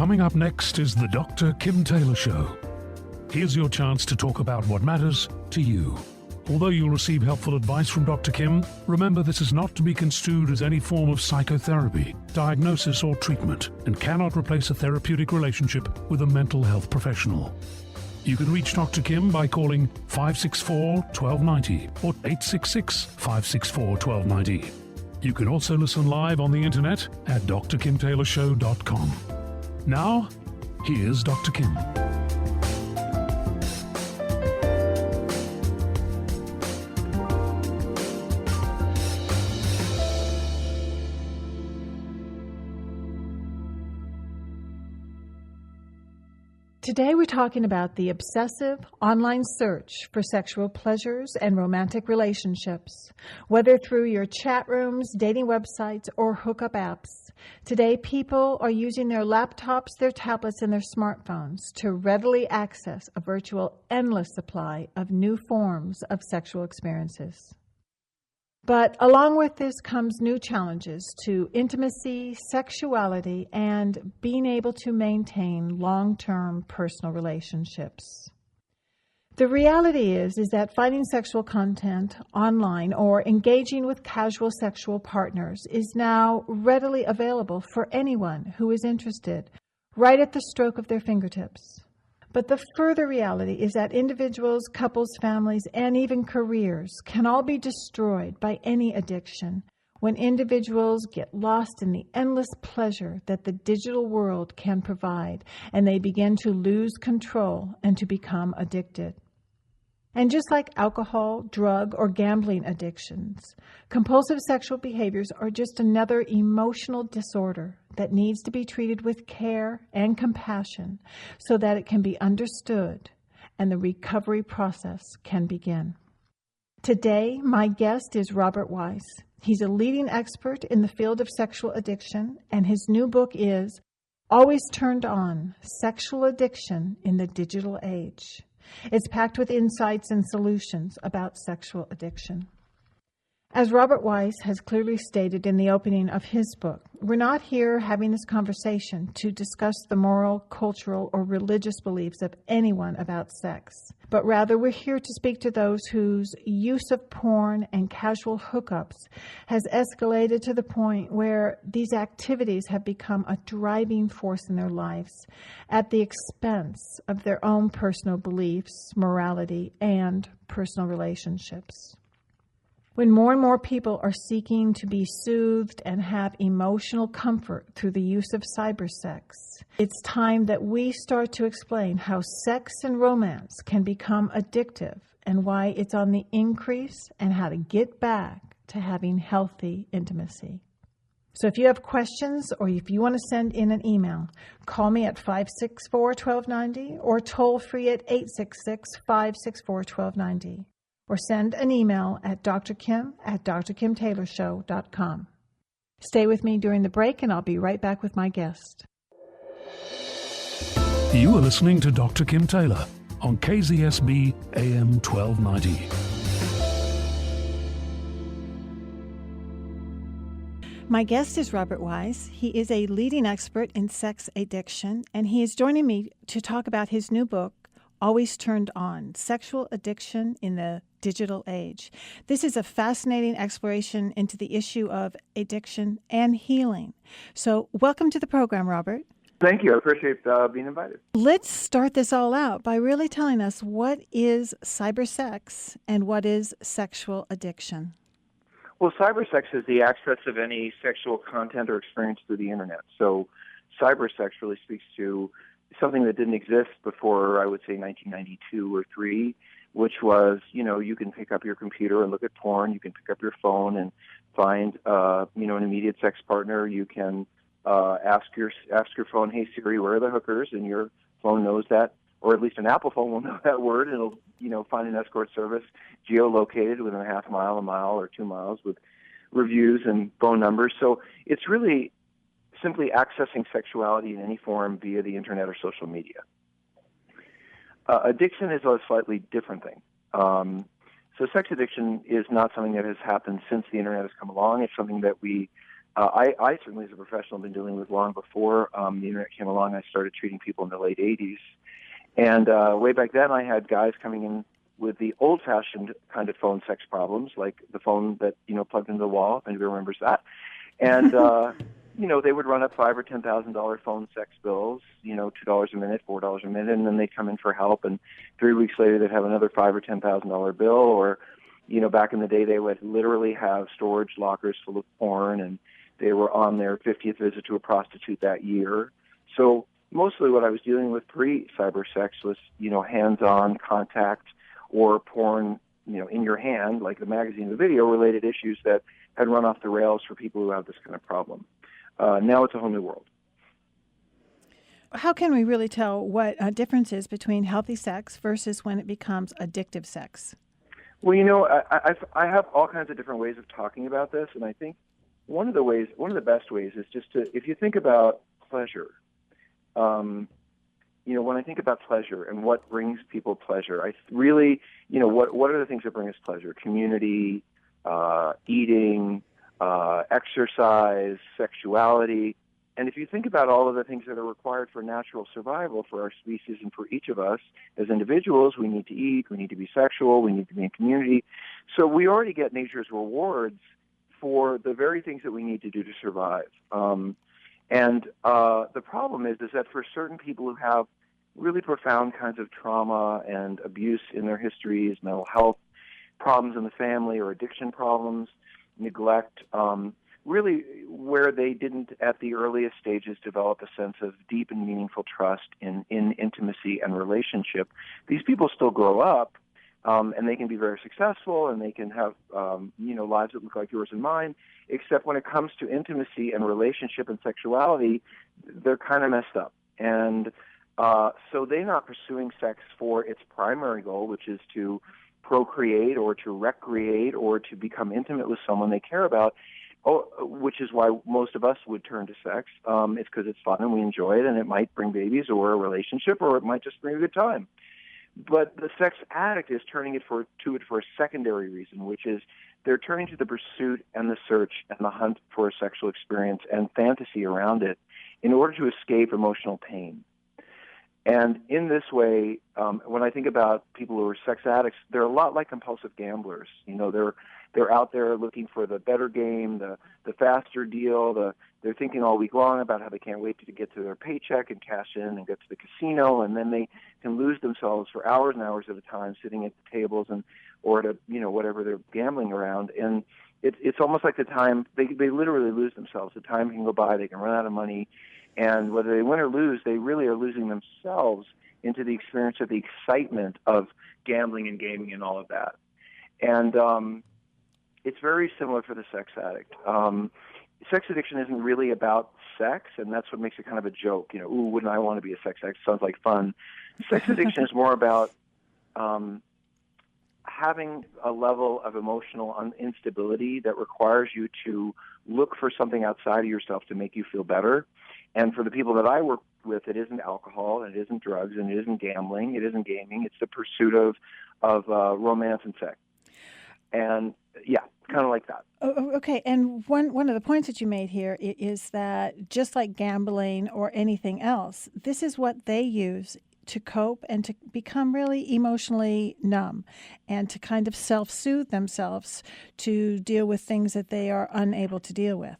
Coming up next is the Dr. Kim Taylor Show. Here's your chance to talk about what matters to you. Although you'll receive helpful advice from Dr. Kim, remember this is not to be construed as any form of psychotherapy, diagnosis or treatment, and cannot replace a therapeutic relationship with a mental health professional. You can reach Dr. Kim by calling 564-1290 or 866-564-1290. You can also listen live on the internet at drkimtaylorshow.com. Now, here's Dr. Kim. Today we're talking about the obsessive online search for sexual pleasures and romantic relationships. Whether through your chat rooms, dating websites, or hookup apps, today people are using their laptops, their tablets, and their smartphones to readily access a virtual endless supply of new forms of sexual experiences. But along with this comes new challenges to intimacy, sexuality, and being able to maintain long-term personal relationships. The reality is that finding sexual content online or engaging with casual sexual partners is now readily available for anyone who is interested, right at the stroke of their fingertips. But the further reality is that individuals, couples, families, and even careers can all be destroyed by any addiction when individuals get lost in the endless pleasure that the digital world can provide, and they begin to lose control and to become addicted. And just like alcohol, drug, or gambling addictions, compulsive sexual behaviors are just another emotional disorder that needs to be treated with care and compassion so that it can be understood and the recovery process can begin. Today, my guest is Robert Weiss. He's a leading expert in the field of sexual addiction, and his new book is Always Turned On: Sexual Addiction in the Digital Age. It's packed with insights and solutions about sexual addiction. As Robert Weiss has clearly stated in the opening of his book, we're not here having this conversation to discuss the moral, cultural, or religious beliefs of anyone about sex, but rather we're here to speak to those whose use of porn and casual hookups has escalated to the point where these activities have become a driving force in their lives at the expense of their own personal beliefs, morality, and personal relationships. When more and more people are seeking to be soothed and have emotional comfort through the use of cybersex, it's time that we start to explain how sex and romance can become addictive and why it's on the increase and how to get back to having healthy intimacy. So if you have questions or if you want to send in an email, call me at 564-1290 or toll free at 866-564-1290. Or send an email at drkim@drkimtaylorshow.com. Stay with me during the break, and I'll be right back with my guest. You are listening to Dr. Kim Taylor on KZSB AM 1290. My guest is Robert Weiss. He is a leading expert in sex addiction, and he is joining me to talk about his new book, Always Turned On: Sexual Addiction in the Digital Age. This is a fascinating exploration into the issue of addiction and healing. So welcome to the program, Robert. Thank you. I appreciate being invited. Let's start this all out by really telling us what is cybersex and what is sexual addiction. Well, cybersex is the access of any sexual content or experience through the internet. So cybersex really speaks to something that didn't exist before, I would say, 1992 or 3, which was, you can pick up your computer and look at porn. You can pick up your phone and find, an immediate sex partner. You can ask your phone, "Hey Siri, where are the hookers?" And your phone knows that, or at least an Apple phone will know that word, and it'll, find an escort service geolocated within a half mile, a mile, or 2 miles with reviews and phone numbers. So it's really simply accessing sexuality in any form via the internet or social media. Addiction is a slightly different thing. So sex addiction is not something that has happened since the internet has come along. It's something that we I certainly, as a professional, have been dealing with long before the internet came along. I started treating people in the late 80s. And way back then, I had guys coming in with the old-fashioned kind of phone sex problems, like the phone that, plugged into the wall, if anybody remembers that. And, they would run up $5,000 or $10,000 phone sex bills, $2 a minute, $4 a minute, and then they'd come in for help. And 3 weeks later, they'd have another $5,000 or $10,000 bill. Or, back in the day, they would literally have storage lockers full of porn, and they were on their 50th visit to a prostitute that year. So mostly what I was dealing with pre-cyber sex was, hands-on contact or porn, in your hand, like the magazine, the video-related issues that had run off the rails for people who have this kind of problem. Now it's a whole new world. How can we really tell what a difference is between healthy sex versus when it becomes addictive sex? Well, I have all kinds of different ways of talking about this, and I think one of the best ways is just to, if you think about pleasure, when I think about pleasure and what brings people pleasure, I really, what are the things that bring us pleasure? Community, eating, exercise, sexuality. And if you think about all of the things that are required for natural survival for our species and for each of us as individuals, we need to eat, we need to be sexual, we need to be in community. So we already get nature's rewards for the very things that we need to do to survive. And the problem is that for certain people who have really profound kinds of trauma and abuse in their histories, mental health problems in the family or addiction problems, neglect, really where they didn't at the earliest stages develop a sense of deep and meaningful trust in intimacy and relationship, these people still grow up and they can be very successful and they can have lives that look like yours and mine, except when it comes to intimacy and relationship and sexuality, they're kind of messed up. And so they're not pursuing sex for its primary goal, which is to procreate or to recreate or to become intimate with someone they care about, which is why most of us would turn to sex. It's because it's fun and we enjoy it, and it might bring babies or a relationship, or it might just bring a good time. But the sex addict is turning to it for a secondary reason, which is they're turning to the pursuit and the search and the hunt for a sexual experience and fantasy around it in order to escape emotional pain. And in this way, when I think about people who are sex addicts, they're a lot like compulsive gamblers. They're out there looking for the better game, the faster deal. They're thinking all week long about how they can't wait to get to their paycheck and cash in and get to the casino, and then they can lose themselves for hours and hours at a time sitting at the tables or at whatever they're gambling around. And it's almost like the time they literally lose themselves. The time can go by, they can run out of money. And whether they win or lose, they really are losing themselves into the experience of the excitement of gambling and gaming and all of that. And it's very similar for the sex addict. Sex addiction isn't really about sex, and that's what makes it kind of a joke. Ooh, wouldn't I want to be a sex addict? Sounds like fun. Sex addiction is more about having a level of emotional instability that requires you to look for something outside of yourself to make you feel better. And for the people that I work with, it isn't alcohol, and it isn't drugs, and it isn't gambling, it isn't gaming. It's the pursuit of romance and sex. And yeah, kind of like that. Oh, okay. And one of the points that you made here is that just like gambling or anything else, this is what they use to cope and to become really emotionally numb and to kind of self-soothe themselves to deal with things that they are unable to deal with.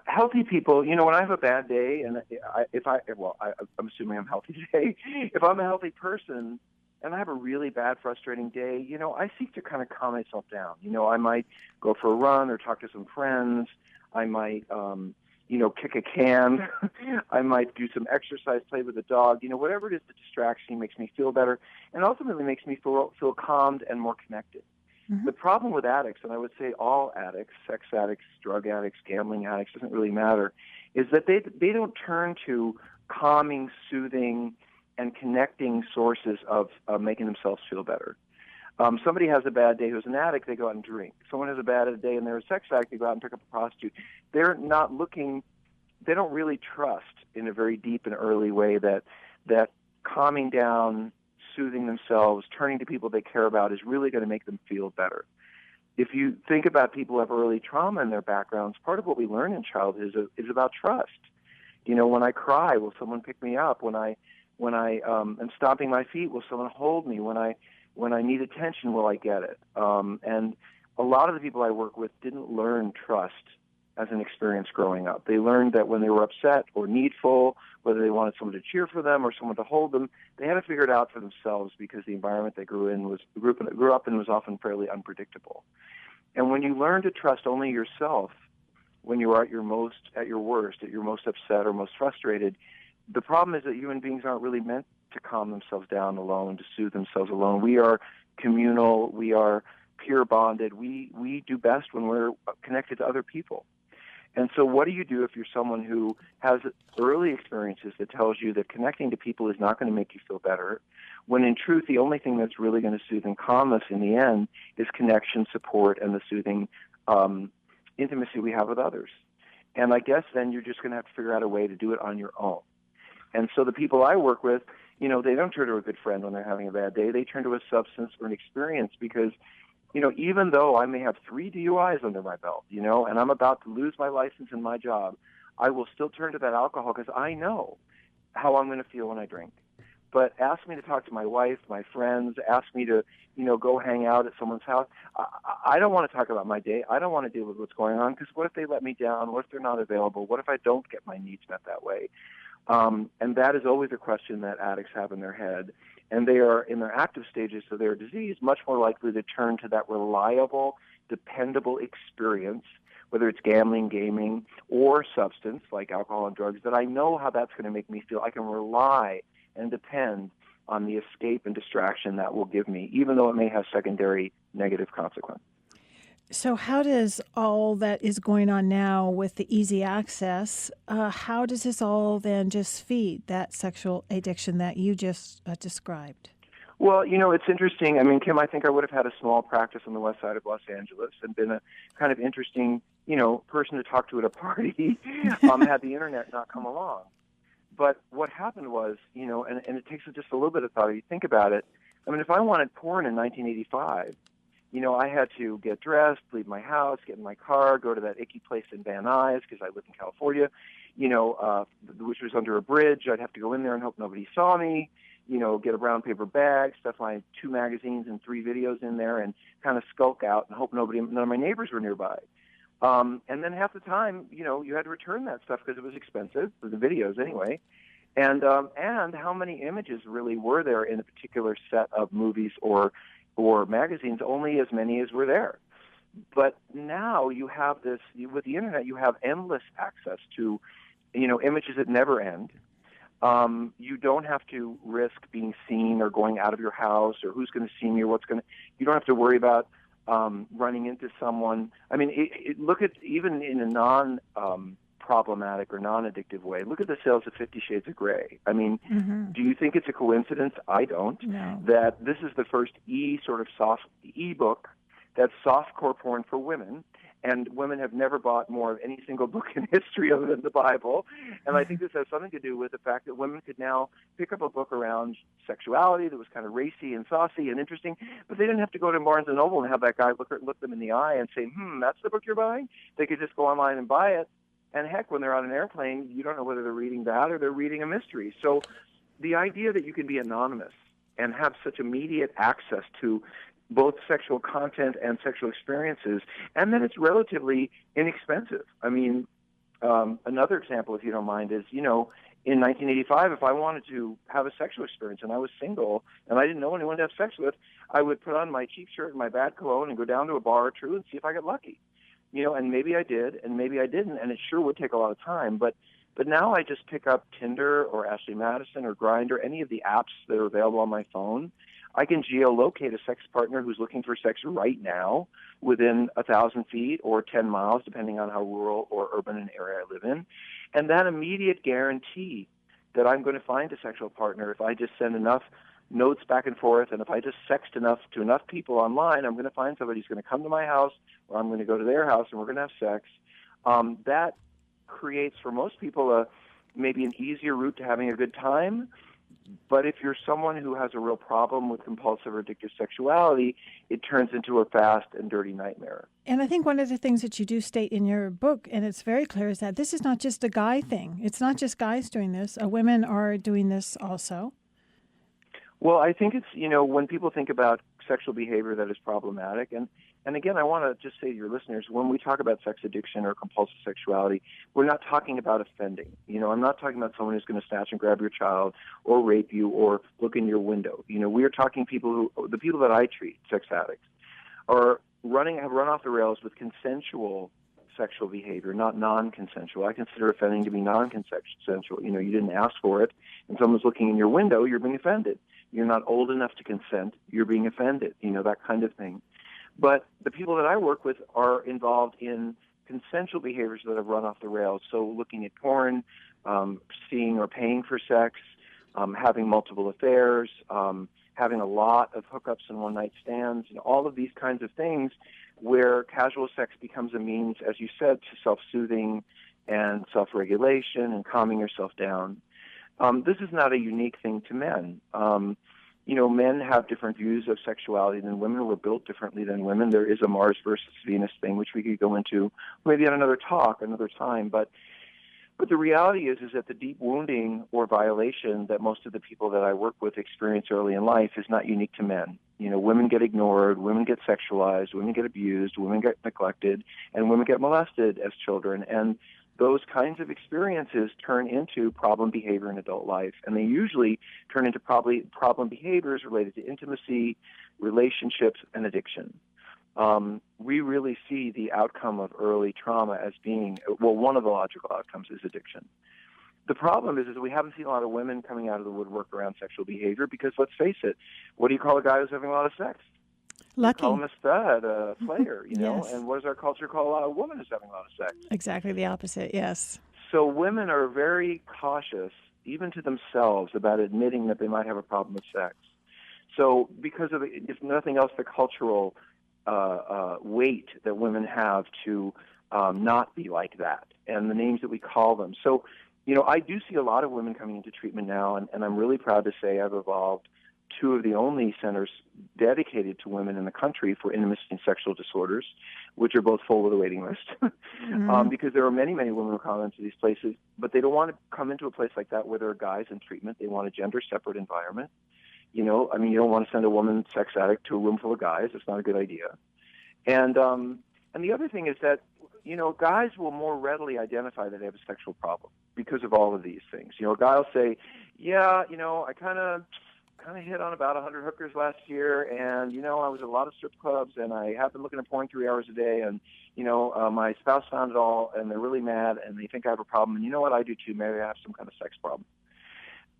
Healthy people, when I have a bad day, and I'm assuming I'm healthy today. If I'm a healthy person and I have a really bad, frustrating day, I seek to kind of calm myself down. I might go for a run or talk to some friends. I might, kick a can. I might do some exercise, play with a dog. Whatever it is, the distraction makes me feel better and ultimately makes me feel calmed and more connected. Mm-hmm. The problem with addicts, and I would say all addicts, sex addicts, drug addicts, gambling addicts, doesn't really matter, is that they don't turn to calming, soothing, and connecting sources of making themselves feel better. Somebody has a bad day who's an addict, they go out and drink. Someone has a bad day and they're a sex addict, they go out and pick up a prostitute. They're not looking, they don't really trust in a very deep and early way that calming down, soothing themselves, turning to people they care about is really going to make them feel better. if you think about people who have early trauma in their backgrounds, part of what we learn in childhood is about trust. When I cry, will someone pick me up? When I am stomping my feet, will someone hold me? When I need attention, will I get it? And a lot of the people I work with didn't learn trust as an experience growing up. They learned that when they were upset or needful, whether they wanted someone to cheer for them or someone to hold them, they had to figure it out for themselves because the environment they grew up in was often fairly unpredictable. And when you learn to trust only yourself, when you are at your worst, at your most upset or most frustrated, the problem is that human beings aren't really meant to calm themselves down alone, to soothe themselves alone. We are communal. We are peer bonded. We do best when we're connected to other people. And so what do you do if you're someone who has early experiences that tells you that connecting to people is not going to make you feel better, when in truth the only thing that's really going to soothe and calm us in the end is connection, support, and the soothing intimacy we have with others. And I guess then you're just going to have to figure out a way to do it on your own. And so the people I work with, they don't turn to a good friend when they're having a bad day. They turn to a substance or an experience because even though I may have 3 DUIs under my belt, and I'm about to lose my license and my job, I will still turn to that alcohol because I know how I'm going to feel when I drink. But ask me to talk to my wife, my friends, ask me to, go hang out at someone's house. I don't want to talk about my day. I don't want to deal with what's going on because what if they let me down? What if they're not available? What if I don't get my needs met that way? And that is always a question that addicts have in their head. And they are, in their active stages of their disease, much more likely to turn to that reliable, dependable experience, whether it's gambling, gaming, or substance like alcohol and drugs, that I know how that's going to make me feel. I can rely and depend on the escape and distraction that will give me, even though it may have secondary negative consequence. So how does all that is going on now with the easy access, how does this all then just feed that sexual addiction that you just described? Well, it's interesting. I mean, Kim, I think I would have had a small practice on the west side of Los Angeles and been a kind of interesting, person to talk to at a party had the internet not come along. But what happened was, and it takes just a little bit of thought if you think about it. I mean, if I wanted porn in 1985, I had to get dressed, leave my house, get in my car, go to that icky place in Van Nuys because I live in California, which was under a bridge. I'd have to go in there and hope nobody saw me, get a brown paper bag, stuff my 2 magazines and 3 videos in there and kind of skulk out and hope none of my neighbors were nearby. And then half the time, you had to return that stuff because it was expensive, for the videos anyway. And how many images really were there in a particular set of movies or magazines? Only as many as were there. But now you have this, with the internet, you have endless access to, images that never end. You don't have to risk being seen or going out of your house or who's going to see me or you don't have to worry about running into someone. I mean, look at, even in a non-problematic or non-addictive way, look at the sales of 50 Shades of Grey. I mean, do you think it's a coincidence? I don't. No. That this is the first soft e-book that's softcore porn for women, and women have never bought more of any single book in history other than the Bible. And I think this has something to do with the fact that women could now pick up a book around sexuality that was kind of racy and saucy and interesting, but they didn't have to go to Barnes & Noble and have that guy look them in the eye and say, that's the book you're buying? They could just go online and buy it. And heck, when they're on an airplane, you don't know whether they're reading that or they're reading a mystery. So the idea that you can be anonymous and have such immediate access to both sexual content and sexual experiences, and then it's relatively inexpensive. I mean, another example, if you don't mind, is, in 1985, if I wanted to have a sexual experience and I was single and I didn't know anyone to have sex with, I would put on my cheap shirt and my bad cologne and go down to a bar or two and see if I got lucky. And maybe I did, and maybe I didn't, and it sure would take a lot of time. But now I just pick up Tinder or Ashley Madison or Grindr, any of the apps that are available on my phone. I can geolocate a sex partner who's looking for sex right now within 1,000 feet or 10 miles, depending on how rural or urban an area I live in. And that immediate guarantee that I'm going to find a sexual partner if I just send enough notes back and forth, and if I just sext enough to enough people online, I'm going to find somebody who's going to come to my house, or I'm going to go to their house, and we're going to have sex. That creates for most people maybe an easier route to having a good time, But if you're someone who has a real problem with compulsive or addictive sexuality, it turns into a fast and dirty nightmare. And I think one of the things that you do state in your book, and it's very clear, is that this is not just a guy thing. It's not just guys doing this. Women are doing this also. Well, I think it's, when people think about sexual behavior that is problematic, and again, I want to just say to your listeners, when we talk about sex addiction or compulsive sexuality, we're not talking about offending. I'm not talking about someone who's going to snatch and grab your child or rape you or look in your window. We are talking the people that I treat, sex addicts, have run off the rails with consensual sexual behavior, not non-consensual. I consider offending to be non-consensual. You didn't ask for it, and someone's looking in your window, you're being offended. You're not old enough to consent, you're being offended, that kind of thing. But the people that I work with are involved in consensual behaviors that have run off the rails. So looking at porn, seeing or paying for sex, having multiple affairs, having a lot of hookups and one-night stands, all of these kinds of things where casual sex becomes a means, as you said, to self-soothing and self-regulation and calming yourself down. This is not a unique thing to men. Men have different views of sexuality than women. We're built differently than women. There is a Mars versus Venus thing, which we could go into maybe on another time. But the reality is that the deep wounding or violation that most of the people that I work with experience early in life is not unique to men. Women get ignored, women get sexualized, women get abused, women get neglected, and women get molested as children. And those kinds of experiences turn into problem behavior in adult life, and they usually turn into problem behaviors related to intimacy, relationships, and addiction. We really see the outcome of early trauma as being, one of the logical outcomes is addiction. The problem is we haven't seen a lot of women coming out of the woodwork around sexual behavior because, let's face it, what do you call a guy who's having a lot of sex? Lucky. We call him a stud, a player, Yes. And what does our culture call a woman who's having a lot of sex? Exactly the opposite, yes. So women are very cautious, even to themselves, about admitting that they might have a problem with sex. So because of, if nothing else, the cultural weight that women have to not be like that and the names that we call them. So, I do see a lot of women coming into treatment now, and I'm really proud to say I've evolved two of the only centers dedicated to women in the country for intimacy and sexual disorders, which are both full of the waiting list. Because there are many, many women who come into these places, but they don't want to come into a place like that where there are guys in treatment. They want a gender-separate environment. You don't want to send a woman sex addict to a room full of guys. It's not a good idea. And the other thing is that, guys will more readily identify that they have a sexual problem because of all of these things. A guy will say, I kind of hit on about 100 hookers last year, and, I was at a lot of strip clubs, and I have been looking at porn 3 hours a day, and, my spouse found it all, and they're really mad, and they think I have a problem, and you know what, I do too, maybe I have some kind of sex problem.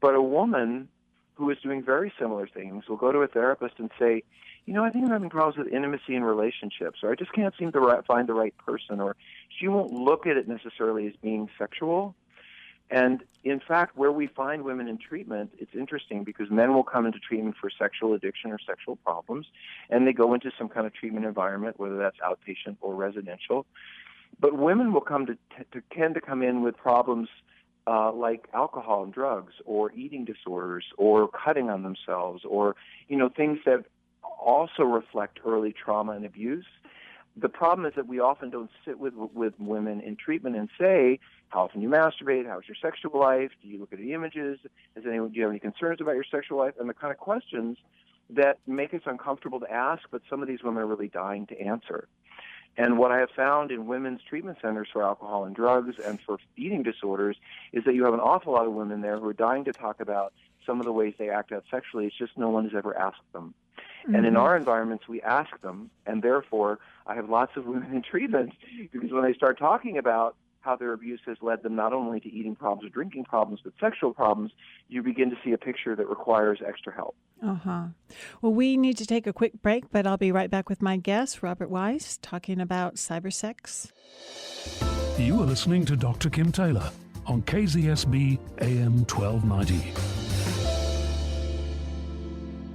But a woman who is doing very similar things will go to a therapist and say, I think I'm having problems with intimacy in relationships, or I just can't seem to find the right person, or she won't look at it necessarily as being sexual. And in fact, where we find women in treatment, it's interesting because men will come into treatment for sexual addiction or sexual problems, and they go into some kind of treatment environment, whether that's outpatient or residential. But women will tend to come in with problems like alcohol and drugs, or eating disorders, or cutting on themselves, or things that also reflect early trauma and abuse. The problem is that we often don't sit with women in treatment and say, how often you masturbate, how's your sexual life, do you look at the images, do you have any concerns about your sexual life, and the kind of questions that make us uncomfortable to ask, but some of these women are really dying to answer. And what I have found in women's treatment centers for alcohol and drugs and for eating disorders is that you have an awful lot of women there who are dying to talk about some of the ways they act out sexually. It's just no one has ever asked them. Mm-hmm. And in our environments, we ask them, and therefore I have lots of women in treatment because when they start talking about how their abuse has led them not only to eating problems or drinking problems, but sexual problems, you begin to see a picture that requires extra help. Well, we need to take a quick break, but I'll be right back with my guest, Robert Weiss, talking about cybersex. You are listening to Dr. Kim Taylor on KZSB AM 1290.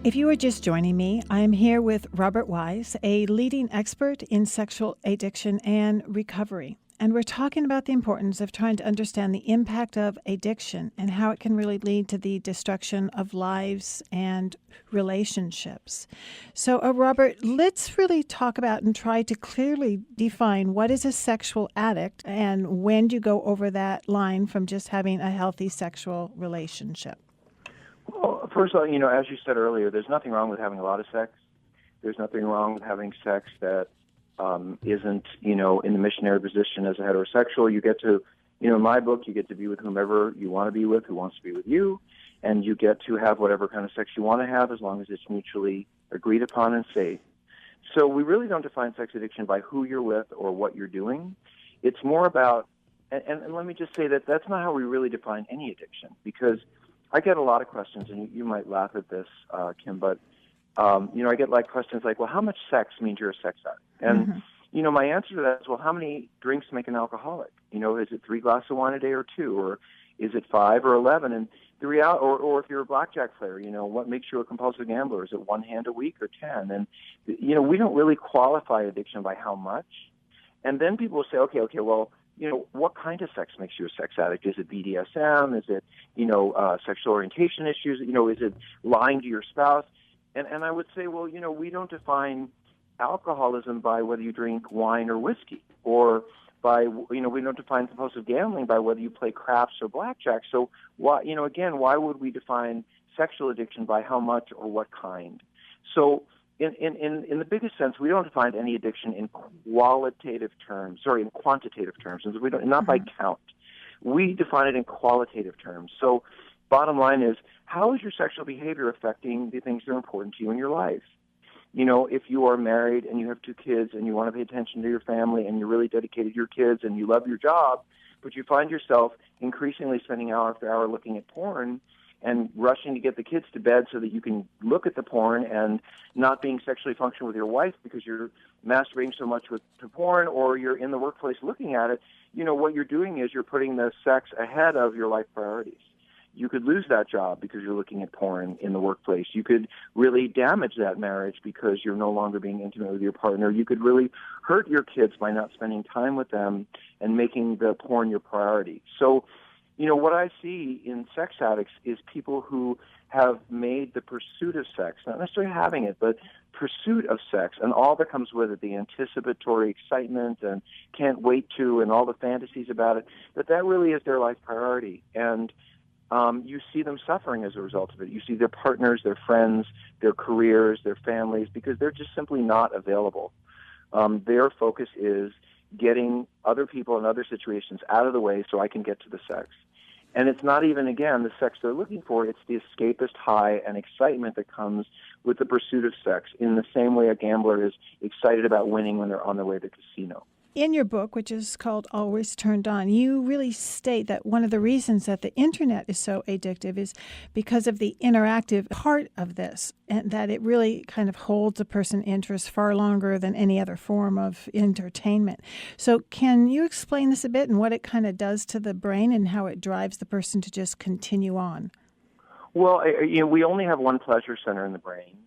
If you are just joining me, I am here with Robert Weiss, a leading expert in sexual addiction and recovery. and we're talking about the importance of trying to understand the impact of addiction and how it can really lead to the destruction of lives and relationships. So, Robert, let's really talk about and try to clearly define what is a sexual addict and when do you go over that line from just having a healthy sexual relationship. Well, first of all, as you said earlier, there's nothing wrong with having a lot of sex. There's nothing wrong with having sex that isn't, in the missionary position as a heterosexual. You get to, in my book, you get to be with whomever you want to be with, who wants to be with you, and you get to have whatever kind of sex you want to have as long as it's mutually agreed upon and safe. So we really don't define sex addiction by who you're with or what you're doing. It's more about, and let me just say that that's not how we really define any addiction, because I get a lot of questions, and you might laugh at this, Kim, but I get questions like, well, how much sex means you're a sex addict? And, my answer to that is, well, how many drinks make an alcoholic? Is it 3 glasses of wine a day or 2, or is it 5 or 11? And the reality, or if you're a blackjack player, what makes you a compulsive gambler? Is it 1 hand a week or 10? And, we don't really qualify addiction by how much. And then people will say, okay, well, what kind of sex makes you a sex addict? Is it BDSM? Is it, sexual orientation issues? Is it lying to your spouse? And I would say, well, we don't define alcoholism by whether you drink wine or whiskey, or by, we don't define compulsive gambling by whether you play craps or blackjack. So why, why would we define sexual addiction by how much or what kind? So in the biggest sense, we don't define any addiction in quantitative terms, and we don't, not by count. We define it in qualitative terms. So bottom line is, how is your sexual behavior affecting the things that are important to you in your life? If you are married and you have 2 kids and you want to pay attention to your family and you're really dedicated to your kids and you love your job, but you find yourself increasingly spending hour after hour looking at porn and rushing to get the kids to bed so that you can look at the porn, and not being sexually functional with your wife because you're masturbating so much to porn, or you're in the workplace looking at it, what you're doing is you're putting the sex ahead of your life priorities. You could lose that job because you're looking at porn in the workplace. You could really damage that marriage because you're no longer being intimate with your partner. You could really hurt your kids by not spending time with them and making the porn your priority. So, what I see in sex addicts is people who have made the pursuit of sex, not necessarily having it, but pursuit of sex and all that comes with it, the anticipatory excitement and can't wait to, and all the fantasies about it, that really is their life priority. And you see them suffering as a result of it. You see their partners, their friends, their careers, their families, because they're just simply not available. Their focus is getting other people in other situations out of the way so I can get to the sex. And it's not even, again, the sex they're looking for. It's the escapist high and excitement that comes with the pursuit of sex, in the same way a gambler is excited about winning when they're on their way to the casino. In your book, which is called Always Turned On, you really state that one of the reasons that the internet is so addictive is because of the interactive part of this, and that it really kind of holds a person's interest far longer than any other form of entertainment. So can you explain this a bit and what it kind of does to the brain and how it drives the person to just continue on? Well, we only have one pleasure center in the brain.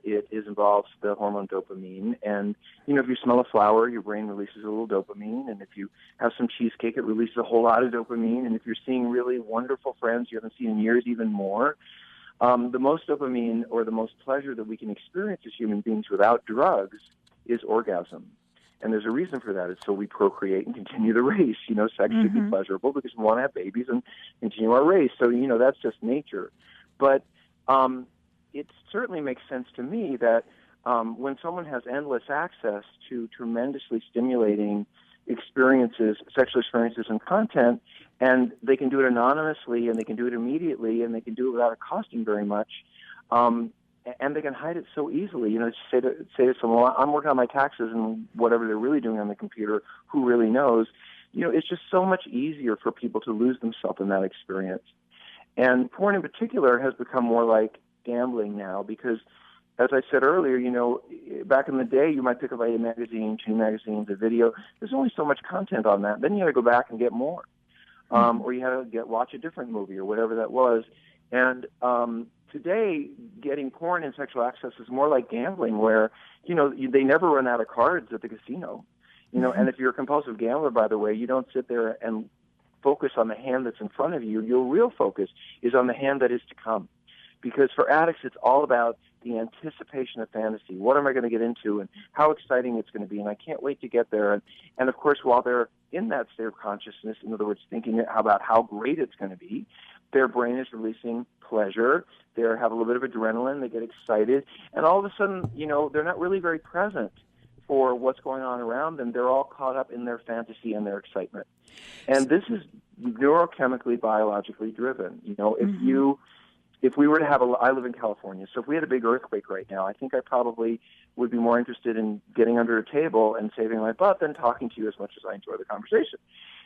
It involves the hormone dopamine. And, if you smell a flower, your brain releases a little dopamine. And if you have some cheesecake, it releases a whole lot of dopamine. And if you're seeing really wonderful friends you haven't seen in years, even more. The most dopamine, or the most pleasure that we can experience as human beings without drugs, is orgasm. And there's a reason for that. It's so we procreate and continue the race. Sex should be pleasurable because we want to have babies and continue our race. So, that's just nature. But it certainly makes sense to me that when someone has endless access to tremendously stimulating experiences, sexual experiences and content, and they can do it anonymously, and they can do it immediately, and they can do it without it costing very much, and they can hide it so easily. Say to someone, well, I'm working on my taxes, and whatever they're really doing on the computer, who really knows? It's just so much easier for people to lose themselves in that experience. And porn in particular has become more like gambling now because, as I said earlier, back in the day, you might pick up a magazine, 2 magazines, a video. There's only so much content on that. Then you had to go back and get more. Or you had to watch a different movie or whatever that was. And today, getting porn and sexual access is more like gambling where, they never run out of cards at the casino. And if you're a compulsive gambler, by the way, you don't sit there and focus on the hand that's in front of you. Your real focus is on the hand that is to come. Because for addicts, it's all about the anticipation of fantasy. What am I going to get into and how exciting it's going to be? And I can't wait to get there. And of course, while they're in that state of consciousness, in other words, thinking about how great it's going to be, their brain is releasing pleasure. They have a little bit of adrenaline. They get excited. And all of a sudden, they're not really very present for what's going on around them. They're all caught up in their fantasy and their excitement. And this is neurochemically, biologically driven. If we were to have I live in California, so if we had a big earthquake right now, I think I probably would be more interested in getting under a table and saving my butt than talking to you as much as I enjoy the conversation.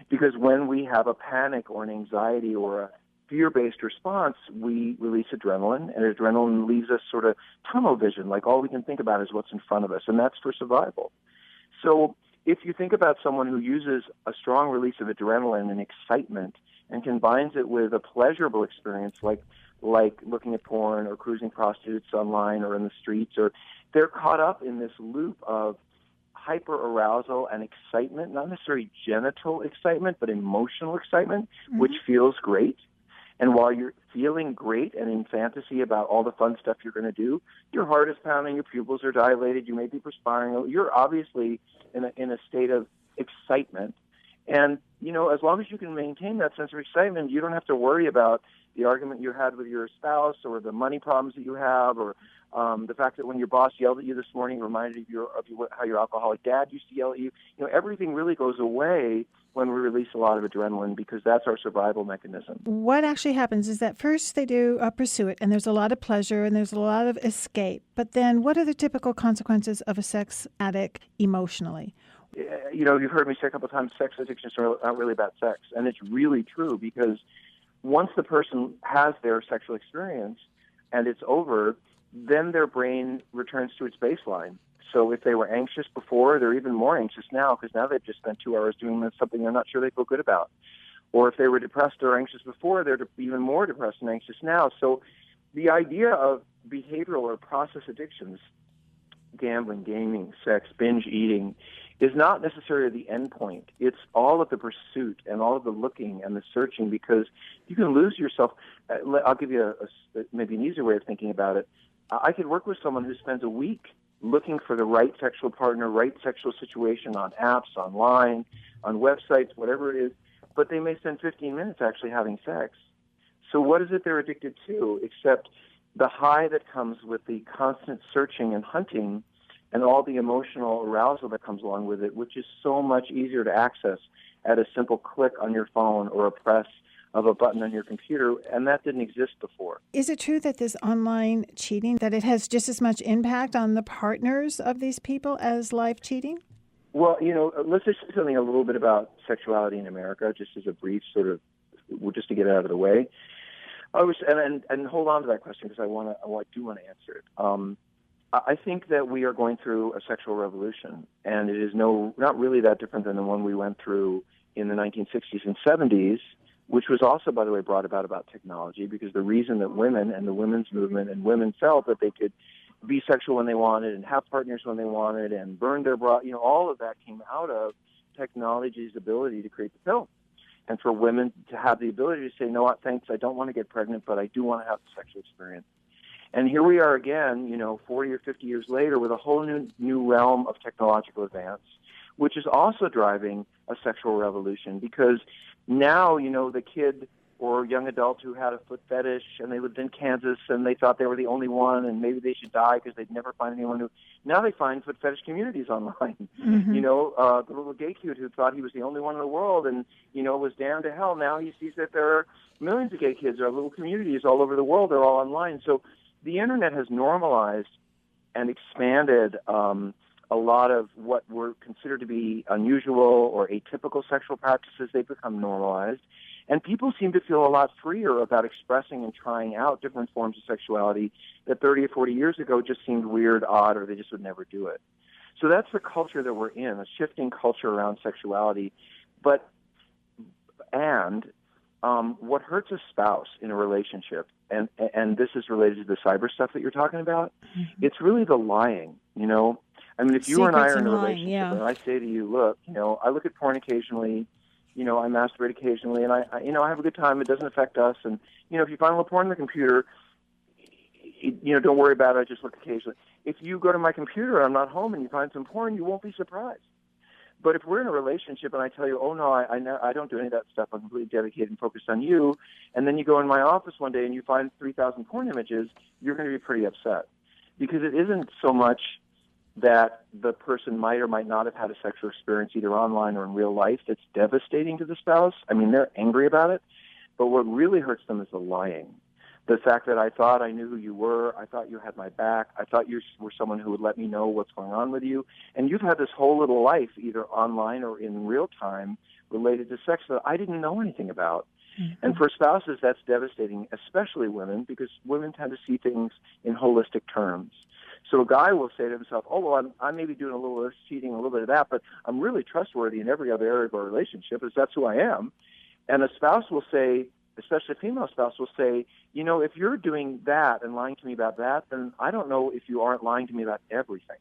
Because when we have a panic or an anxiety or a fear-based response, we release adrenaline, and adrenaline leaves us sort of tunnel vision, like all we can think about is what's in front of us, and that's for survival. So if you think about someone who uses a strong release of adrenaline and excitement and combines it with a pleasurable experience like looking at porn or cruising prostitutes online or in the streets, or they're caught up in this loop of hyper-arousal and excitement, not necessarily genital excitement, but emotional excitement, which feels great. And while you're feeling great and in fantasy about all the fun stuff you're going to do, your heart is pounding, your pupils are dilated, you may be perspiring. You're obviously in a state of excitement. And, as long as you can maintain that sense of excitement, you don't have to worry about the argument you had with your spouse or the money problems that you have or the fact that when your boss yelled at you this morning reminded you of how your alcoholic dad used to yell at you. Everything really goes away when we release a lot of adrenaline because that's our survival mechanism. What actually happens is that first they do pursue it, and there's a lot of pleasure and there's a lot of escape. But then what are the typical consequences of a sex addict emotionally? You've heard me say a couple of times, sex addictions are not really about sex. And it's really true because once the person has their sexual experience and it's over, then their brain returns to its baseline. So if they were anxious before, they're even more anxious now because now they've just spent 2 hours doing something they're not sure they feel good about. Or if they were depressed or anxious before, they're even more depressed and anxious now. So the idea of behavioral or process addictions, gambling, gaming, sex, binge eating, is not necessarily the end point. It's all of the pursuit and all of the looking and the searching because you can lose yourself. I'll give you maybe an easier way of thinking about it. I could work with someone who spends a week looking for the right sexual partner, right sexual situation on apps, online, on websites, whatever it is, but they may spend 15 minutes actually having sex. So what is it they're addicted to except the high that comes with the constant searching and hunting and all the emotional arousal that comes along with it, which is so much easier to access at a simple click on your phone or a press of a button on your computer, and that didn't exist before. Is it true that this online cheating, that it has just as much impact on the partners of these people as live cheating? Well, let's just say something a little bit about sexuality in America, just as a brief sort of, just to get it out of the way. And hold on to that question because I do want to answer it. I think that we are going through a sexual revolution, and it is not really that different than the one we went through in the 1960s and 70s, which was also, by the way, brought about technology, because the reason that women and the women's movement and women felt that they could be sexual when they wanted and have partners when they wanted and burn their bra, all of that came out of technology's ability to create the pill. And for women to have the ability to say, no, thanks, I don't want to get pregnant, but I do want to have the sexual experience. And here we are again, 40 or 50 years later with a whole new realm of technological advance, which is also driving a sexual revolution because now, the kid or young adult who had a foot fetish and they lived in Kansas and they thought they were the only one and maybe they should die because they'd never find anyone who, now they find foot fetish communities online. Mm-hmm. The little gay kid who thought he was the only one in the world and, was damned to hell. Now he sees that there are millions of gay kids. There are little communities all over the world. They're all online. So the internet has normalized and expanded a lot of what were considered to be unusual or atypical sexual practices. They've become normalized. And people seem to feel a lot freer about expressing and trying out different forms of sexuality that 30 or 40 years ago just seemed weird, odd, or they just would never do it. So that's the culture that we're in, a shifting culture around sexuality. What hurts a spouse in a relationship, and this is related to the cyber stuff that you're talking about, it's really the lying, I mean, if you and I Secrets are in a and lying, relationship yeah. and I say to you, look, I look at porn occasionally, I masturbate occasionally, and I have a good time. It doesn't affect us. And, if you find a little porn on the computer, don't worry about it. I just look occasionally. If you go to my computer and I'm not home and you find some porn, you won't be surprised. But if we're in a relationship and I tell you, oh, no, I don't do any of that stuff, I'm completely dedicated and focused on you, and then you go in my office one day and you find 3,000 porn images, you're going to be pretty upset. Because it isn't so much that the person might or might not have had a sexual experience either online or in real life that's devastating to the spouse. I mean, they're angry about it. But what really hurts them is the lying. The fact that I thought I knew who you were, I thought you had my back, I thought you were someone who would let me know what's going on with you, and you've had this whole little life, either online or in real time, related to sex that I didn't know anything about. Mm-hmm. And for spouses, that's devastating, especially women, because women tend to see things in holistic terms. So a guy will say to himself, oh, well, I may be doing a little of this, cheating, a little bit of that, but I'm really trustworthy in every other area of our relationship, because that's who I am. And a spouse will say, especially a female spouse will say, if you're doing that and lying to me about that, then I don't know if you aren't lying to me about everything.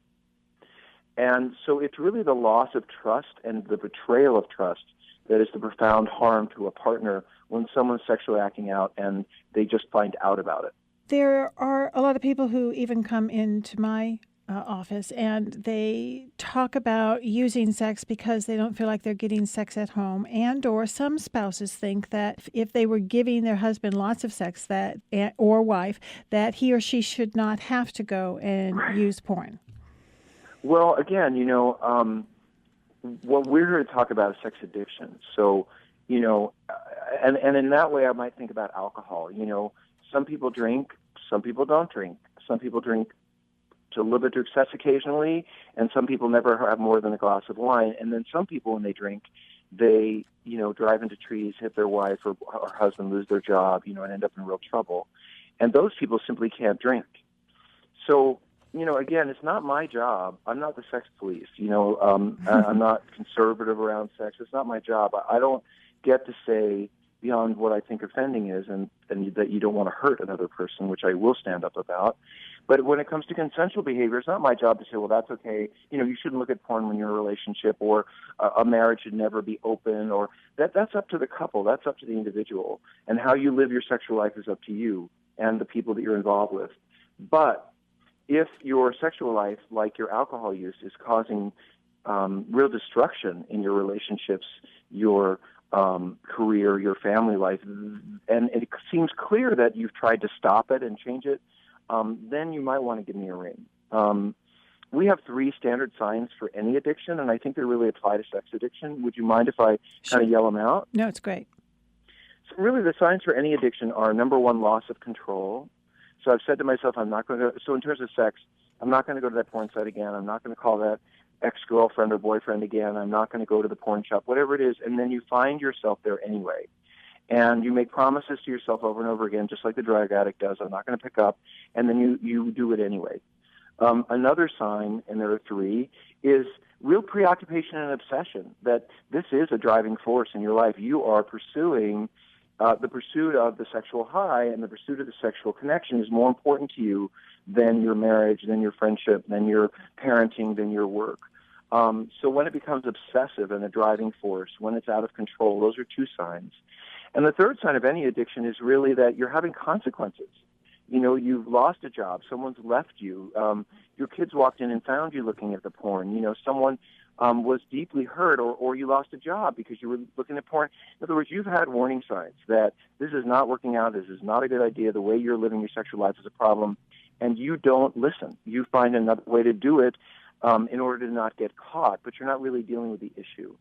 And so it's really the loss of trust and the betrayal of trust that is the profound harm to a partner when someone's sexually acting out and they just find out about it. There are a lot of people who even come into my office and they talk about using sex because they don't feel like they're getting sex at home, and or some spouses think that if they were giving their husband lots of sex or wife, that he or she should not have to go and use porn. Well, again, what we're here to talk about is sex addiction. So, and in that way I might think about alcohol. Some people drink, some people don't drink. Some people drink to a little bit to excess occasionally, and some people never have more than a glass of wine. And then some people, when they drink, they, drive into trees, hit their wife or husband, lose their job, and end up in real trouble. And those people simply can't drink. So, again, it's not my job. I'm not the sex police. I'm not conservative around sex. It's not my job. I don't get to say beyond what I think offending is, and that you don't want to hurt another person, which I will stand up about. But when it comes to consensual behavior, it's not my job to say, well, that's okay. You shouldn't look at porn when you're in a relationship, or a marriage should never be open, or that's up to the couple. That's up to the individual. And how you live your sexual life is up to you and the people that you're involved with. But if your sexual life, like your alcohol use, is causing real destruction in your relationships, your career, your family life, and it seems clear that you've tried to stop it and change it, then you might want to give me a ring. We have 3 standard signs for any addiction, and I think they really apply to sex addiction. Would you mind if I kind of yell them out? No, it's great. So really the signs for any addiction are, number 1, loss of control. So I've said to myself, so in terms of sex, I'm not going to go to that porn site again. I'm not going to call that ex-girlfriend or boyfriend again. I'm not going to go to the porn shop, whatever it is. And then you find yourself there anyway. And you make promises to yourself over and over again, just like the drug addict does. I'm not going to pick up. And then you do it anyway. Another sign, and there are 3, is real preoccupation and obsession, that this is a driving force in your life. You are pursuing the pursuit of the sexual high, and the pursuit of the sexual connection is more important to you than your marriage, than your friendship, than your parenting, than your work. So when it becomes obsessive and a driving force, when it's out of control, those are 2 signs. And the third sign of any addiction is really that you're having consequences. You've lost a job, someone's left you, your kids walked in and found you looking at the porn, someone was deeply hurt, or you lost a job because you were looking at porn. In other words, you've had warning signs that this is not working out, this is not a good idea, the way you're living your sexual life is a problem, and you don't listen. You find another way to do it in order to not get caught, but you're not really dealing with the issue.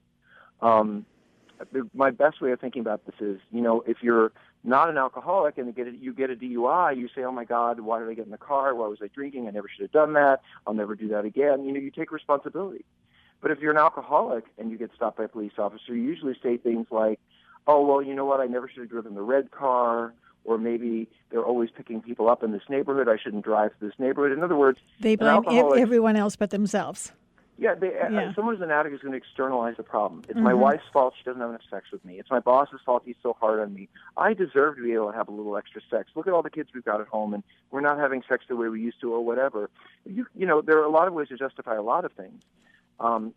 My best way of thinking about this is, if you're not an alcoholic and you get a DUI, you say, oh my God, why did I get in the car? Why was I drinking? I never should have done that. I'll never do that again. You take responsibility. But if you're an alcoholic and you get stopped by a police officer, you usually say things like, oh, well, you know what, I never should have driven the red car, or maybe they're always picking people up in this neighborhood. I shouldn't drive to this neighborhood. In other words, they blame everyone else but themselves. Someone who's an addict is going to externalize the problem. It's my wife's fault she doesn't have enough sex with me. It's my boss's fault he's so hard on me. I deserve to be able to have a little extra sex. Look at all the kids we've got at home, and we're not having sex the way we used to or whatever. You know, there are a lot of ways to justify a lot of things.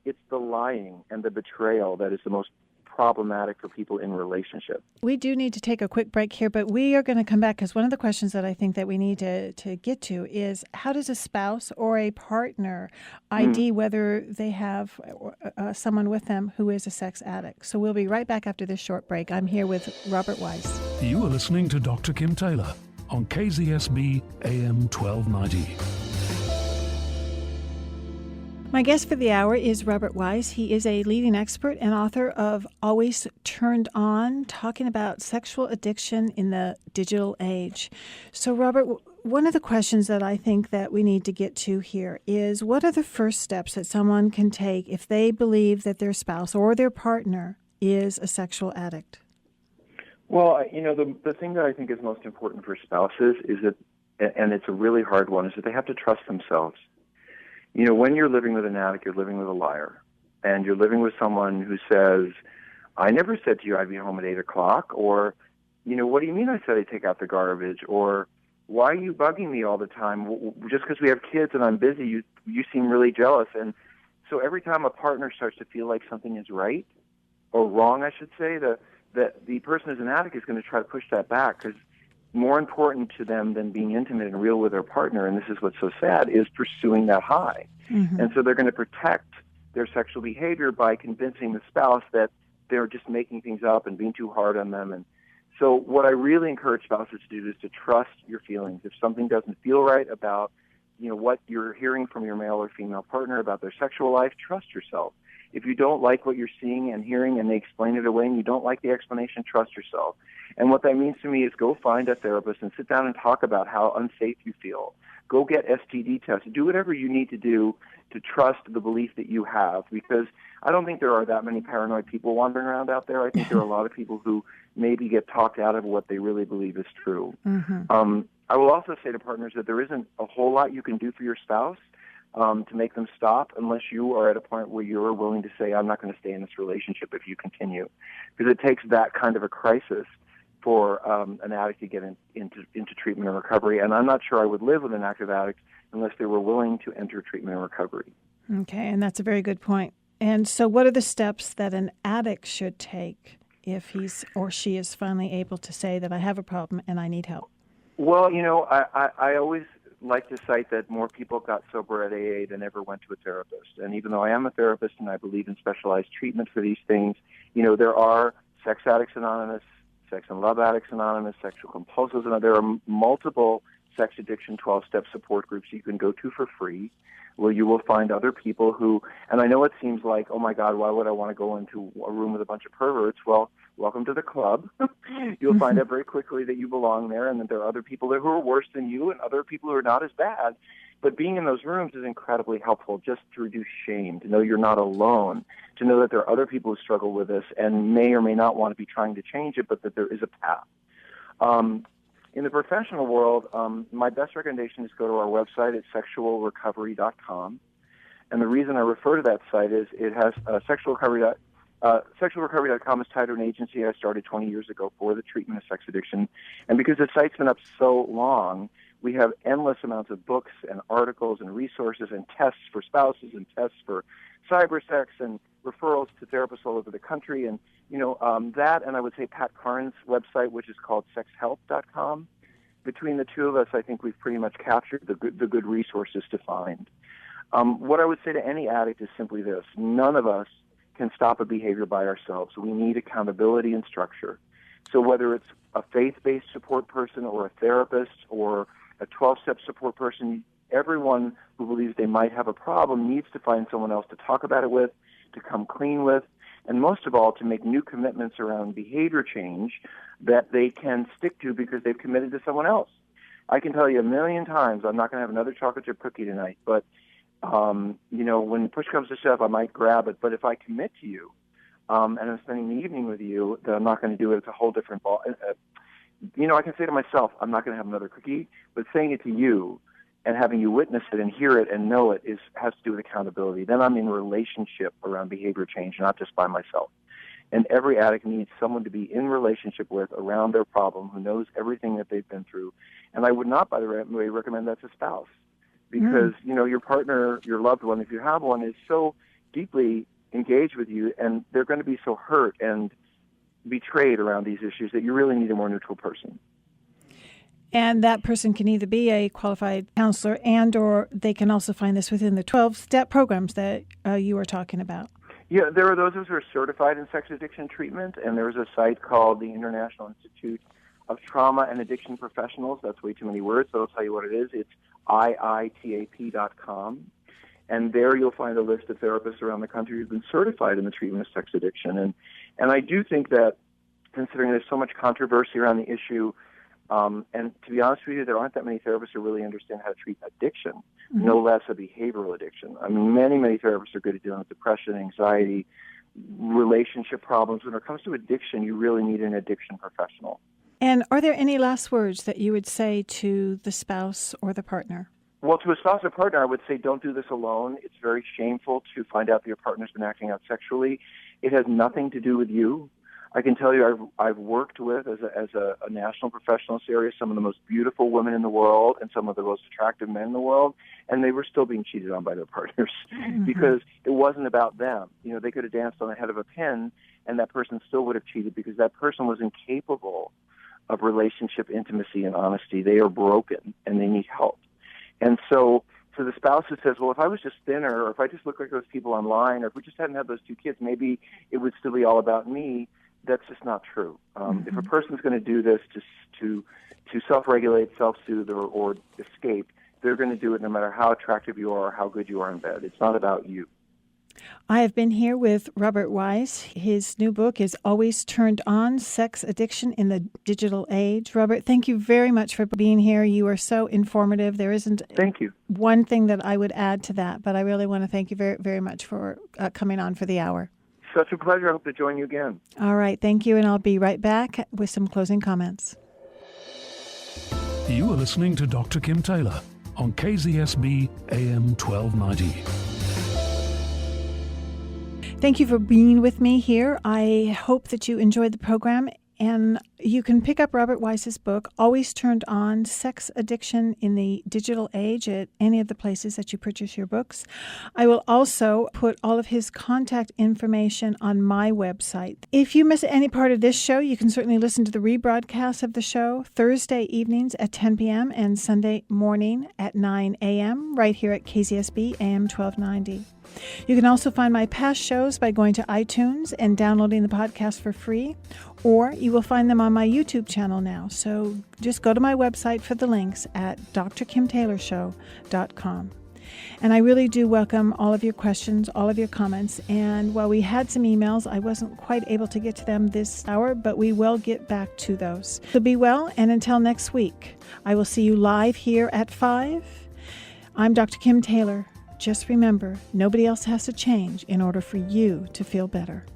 It's the lying and the betrayal that is the most problematic for people in relationship. We do need to take a quick break here, but we are going to come back because one of the questions that I think that we need to get to is how does a spouse or a partner ID whether they have someone with them who is a sex addict? So we'll be right back after this short break. I'm here with Robert Weiss. You are listening to Dr. Kim Taylor on KZSB AM 1290. My guest for the hour is Robert Weiss. He is a leading expert and author of Always Turned On, talking about sexual addiction in the digital age. So, Robert, one of the questions that I think that we need to get to here is what are the first steps that someone can take if they believe that their spouse or their partner is a sexual addict? Well, you know, the thing that I think is most important for spouses is that, and it's a really hard one, is that they have to trust themselves. You know, when you're living with an addict, you're living with a liar. And you're living with someone who says, I never said to you I'd be home at 8 o'clock. Or, you know, what do you mean I said I'd take out the garbage? Or, why are you bugging me all the time? Just because we have kids and I'm busy, you seem really jealous. And so every time a partner starts to feel like something is right, or wrong, I should say, the person who's an addict is going to try to push that back because more important to them than being intimate and real with their partner, and this is what's so sad, is pursuing that high. And so they're going to protect their sexual behavior by convincing the spouse that they're just making things up and being too hard on them. And so what I really encourage spouses to do is to trust your feelings. If something doesn't feel right about, you know, what you're hearing from your male or female partner about their sexual life, trust yourself. If you don't like what you're seeing and hearing and they explain it away and you don't like the explanation, trust yourself. And what that means to me is go find a therapist and sit down and talk about how unsafe you feel. Go get STD tests. Do whatever you need to do to trust the belief that you have, because I don't think there are that many paranoid people wandering around out there. I think there are a lot of people who maybe get talked out of what they really believe is true. I will also say to partners that there isn't a whole lot you can do for your spouse to make them stop unless you are at a point where you're willing to say, I'm not going to stay in this relationship if you continue. Because it takes that kind of a crisis for an addict to get into treatment and recovery. And I'm not sure I would live with an active addict unless they were willing to enter treatment and recovery. Okay, and that's a very good point. And so what are the steps that an addict should take if he's or she is finally able to say that I have a problem and I need help? Well, you know, I always like to cite that more people got sober at AA than ever went to a therapist. And even though I am a therapist and I believe in specialized treatment for these things, you know, there are Sex Addicts Anonymous, Sex and Love Addicts Anonymous, Sexual Compulsives Anonymous. There are multiple sex addiction 12-step support groups you can go to for free, where you will find other people who, and I know it seems like, oh my God, why would I want to go into a room with a bunch of perverts? Well, welcome to the club. You'll find out very quickly that you belong there and that there are other people there who are worse than you and other people who are not as bad. But being in those rooms is incredibly helpful just to reduce shame, to know you're not alone, to know that there are other people who struggle with this and may or may not want to be trying to change it, but that there is a path. In the professional world, my best recommendation is go to our website at sexualrecovery.com. And the reason I refer to that site is it has sexualrecovery.com is tied to an agency I started 20 years ago for the treatment of sex addiction. And because the site's been up so long, we have endless amounts of books and articles and resources and tests for spouses and tests for cyber sex and referrals to therapists all over the country. And, you know, that and I would say Pat Karn's website, which is called sexhelp.com. Between the two of us, I think we've pretty much captured the good resources to find. What I would say to any addict is simply this. None of us can stop a behavior by ourselves. We need accountability and structure. So whether it's a faith-based support person or a therapist or a 12-step support person, everyone who believes they might have a problem needs to find someone else to talk about it with, to come clean with, and most of all, to make new commitments around behavior change that they can stick to because they've committed to someone else. I can tell you a million times, I'm not going to have another chocolate chip cookie tonight, but, you know, when push comes to shove, I might grab it. But if I commit to you and I'm spending the evening with you, then I'm not going to do it. It's a whole different ball. You know, I can say to myself, I'm not going to have another cookie, but saying it to you, and having you witness it and hear it and know it has to do with accountability. Then I'm in relationship around behavior change, not just by myself. And every addict needs someone to be in relationship with around their problem who knows everything that they've been through. And I would not, by the way, recommend that to a spouse because, your partner, your loved one, if you have one, is so deeply engaged with you and they're going to be so hurt and betrayed around these issues that you really need a more neutral person. And that person can either be a qualified counselor and or they can also find this within the 12-step programs that you were talking about. Yeah, there are those of us who are certified in sex addiction treatment, and there's a site called the International Institute of Trauma and Addiction Professionals. That's way too many words, so I'll tell you what it is. It's IITAP.com. And there you'll find a list of therapists around the country who've been certified in the treatment of sex addiction. And I do think that, considering there's so much controversy around the issue, and to be honest with you, there aren't that many therapists who really understand how to treat addiction, no less a behavioral addiction. I mean, many therapists are good at dealing with depression, anxiety, relationship problems. When it comes to addiction, you really need an addiction professional. And are there any last words that you would say to the spouse or the partner? Well, to a spouse or partner, I would say don't do this alone. It's very shameful to find out that your partner's been acting out sexually. It has nothing to do with you. I can tell you I've worked with, as a national professional in this area, some of the most beautiful women in the world and some of the most attractive men in the world, and they were still being cheated on by their partners because it wasn't about them. They could have danced on the head of a pin, and that person still would have cheated because that person was incapable of relationship intimacy and honesty. They are broken, and they need help. And so to the spouse who says, well, if I was just thinner, or if I just looked like those people online, or if we just hadn't had those 2 kids, maybe it would still be all about me. That's just not true. If a person's going to do this to self-regulate, self-soothe, or escape, they're going to do it no matter how attractive you are or how good you are in bed. It's not about you. I have been here with Robert Weiss. His new book is Always Turned On, Sex Addiction in the Digital Age. Robert, thank you very much for being here. You are so informative. There isn't Thank you. one thing that I would add to that, but I really want to thank you very, very much for coming on for the hour. Such a pleasure. I hope to join you again. All right. Thank you. And I'll be right back with some closing comments. You are listening to Dr. Kim Taylor on KZSB AM 1290. Thank you for being with me here. I hope that you enjoyed the program. And you can pick up Robert Weiss's book, Always Turned On, Sex Addiction in the Digital Age, at any of the places that you purchase your books. I will also put all of his contact information on my website. If you miss any part of this show, you can certainly listen to the rebroadcast of the show Thursday evenings at 10 p.m. and Sunday morning at 9 a.m. right here at KZSB AM 1290. You can also find my past shows by going to iTunes and downloading the podcast for free, or you will find them on my YouTube channel now. So just go to my website for the links at drkimtaylorshow.com. And I really do welcome all of your questions, all of your comments. And while we had some emails, I wasn't quite able to get to them this hour, but we will get back to those. So be well, and until next week, I will see you live here at 5. I'm Dr. Kim Taylor. Just remember, nobody else has to change in order for you to feel better.